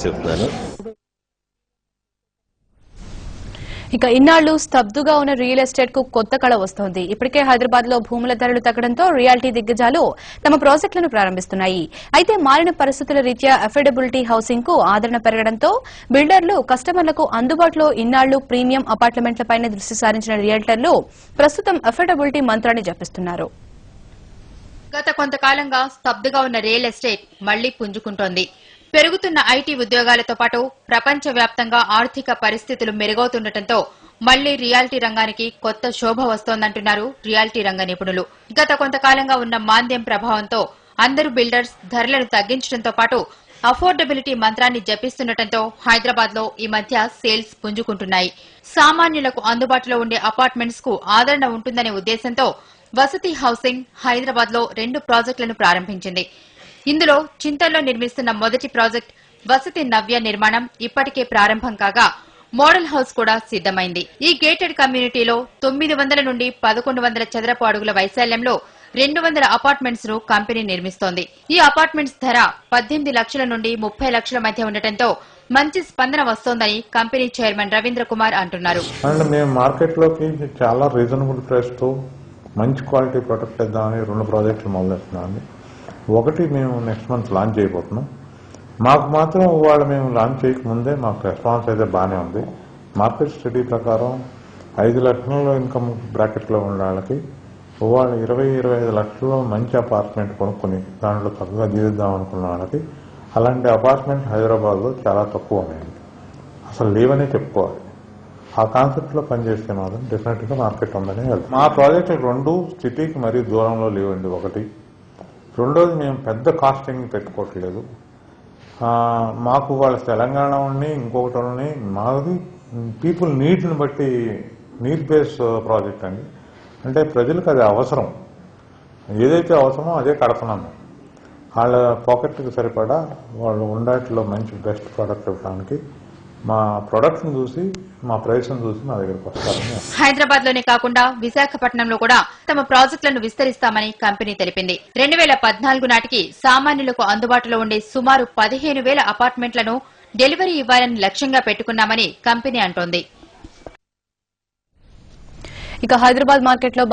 చెప్తున్నాను. ఇక ఇన్నాళ్లు స్తబ్దుగా ఉన్న రియల్ ఎస్టేట్ కు కొత్త కళ వస్తోంది. ఇప్పటికే హైదరాబాద్ లో భూముల ధరలు తగ్గడంతో రియాలిటీ దిగ్గజాలు తమ ప్రాజెక్టులను ప్రారంభిస్తున్నాయి. అయితే మారిన పరిస్థితుల రీత్యా అఫోర్డబిలిటీ హౌసింగ్ కు ఆదరణ పెరగడంతో బిల్డర్లు కస్టమర్లకు అందుబాటులో ఇన్నాళ్లు ప్రీమియం అపార్ట్మెంట్లపైనే దృష్టి సారించిన రియల్టర్లు ప్రస్తుతం అఫోర్డబిలిటీ మంత్రాన్ని జపిస్తున్నారు. గత కొంతకాలంగా స్తబ్దుగా ఉన్న రియల్ ఎస్టేట్ మళ్లీ పుంజుకుంటోంది. పెరుగుతున్న ఐటీ ఉద్యోగాలతో పాటు ప్రపంచవ్యాప్తంగా ఆర్థిక పరిస్థితులు మెరుగవుతుండటంతో మళ్లీ రియాలిటీ రంగానికి కొత్త శోభ వస్తోందంటున్నారు రియాలిటీ రంగ నిపుణులు. గత కొంతకాలంగా ఉన్న మాంద్యం ప్రభావంతో అందరూ బిల్డర్స్ ధరలను తగ్గించడంతో పాటు అఫోర్డబిలిటీ మంత్రాన్ని జపిస్తుండటంతో హైదరాబాద్ లో ఈ మధ్య సేల్స్ పుంజుకుంటున్నాయి. సామాన్యులకు అందుబాటులో ఉండే అపార్ట్మెంట్స్ కు ఆదరణ ఉంటుందనే ఉద్దేశంతో వసతి హౌసింగ్ హైదరాబాద్ లో 2 ప్రాజెక్టులను ప్రారంభించింది. ఇందులో చింతల్లో నిర్మిస్తున్న మొదటి ప్రాజెక్ట్ వసతి నవ్య నిర్మాణం ఇప్పటికే ప్రారంభం కాగా మోడల్ హౌస్ కూడా సిద్దమైంది. ఈ గేటెడ్ కమ్యూనిటీలో 900 నుండి 1100 చదరపు అడుగుల వైశాల్యంలో 200 అపార్ట్మెంట్స్ ను కంపెనీ నిర్మిస్తోంది. ఈ అపార్ట్మెంట్స్ ధర 18 లక్షల నుండి 30 లక్షల మధ్య ఉండటంతో మంచి స్పందన వస్తోందని కంపెనీ చైర్మన్ రవీంద్ర కుమార్ అంటున్నారు. మేము మార్కెట్ లోకి చాలా రీజనబుల్ ప్రైస్ తో మంచి క్వాలిటీ ప్రొడక్ట్ ఇద్దామని 2 ప్రాజెక్టులు మొదలెడుతున్నాం. ఒకటి మేము నెక్స్ట్ మంత్ లాంచ్ చేయబోతున్నాం. మాకు మాత్రం వాళ్ళు మేము లాంచ్ చేయకముందే మాకు రెస్పాన్స్ అయితే బాగానే ఉంది. మార్కెట్ స్టడీ ప్రకారం 5 లక్షల ఇన్కమ్ బ్రాకెట్లో ఉన్న వాళ్ళకి వాళ్ళు 20-25 లక్షల్లో మంచి అపార్ట్మెంట్ కొనుక్కొని దాంట్లో చక్కగా జీవిద్దాం అనుకున్న వాళ్ళకి అలాంటి అపార్ట్మెంట్ హైదరాబాద్లో చాలా తక్కువ ఉన్నాయి, అసలు లేవనే చెప్పుకోవాలి. ఆ కాన్సెప్ట్లో పనిచేస్తే మాత్రం డెఫినెట్గా మార్కెట్ ఉందని వెళ్తాం. మా ప్రాజెక్టు 2 సిటీకి మరీ దూరంలో లేవండి. ఒకటి, రెండోది మేము పెద్ద కాస్టింగ్ పెట్టుకోవట్లేదు. మాకు వాళ్ళ తెలంగాణ ఉండి ఇంకొకటి ఉండి మాది పీపుల్ నీడ్ని బట్టి నీడ్ బేస్ ప్రాజెక్ట్ అండి. అంటే ప్రజలకు అది అవసరం, ఏదైతే అవసరమో అదే కడుతున్నాము. వాళ్ళ పాకెట్కి సరిపడా వాళ్ళు ఉండాటిలో మంచి బెస్ట్ ప్రోడక్ట్ ఇవ్వడానికి మా ప్రొడక్ట్స్ చూసి మా ప్రైస్ చూసి మా దగ్గరకు వస్తారని. హైదరాబాద్ లోనే కాకుండా విశాఖపట్నంలో కూడా తమ ప్రాజెక్టులను విస్తరిస్తామని కంపెనీ తెలిపింది. 2014 నాటికి సామాన్యులకు అందుబాటులో ఉండే సుమారు 15,000 అపార్ట్మెంట్లను డెలివరీ ఇవ్వాలని లక్ష్యంగా పెట్టుకున్నామని కంపెనీ అంటోంది. ఇక హైదరాబాద్ మార్కెట్లో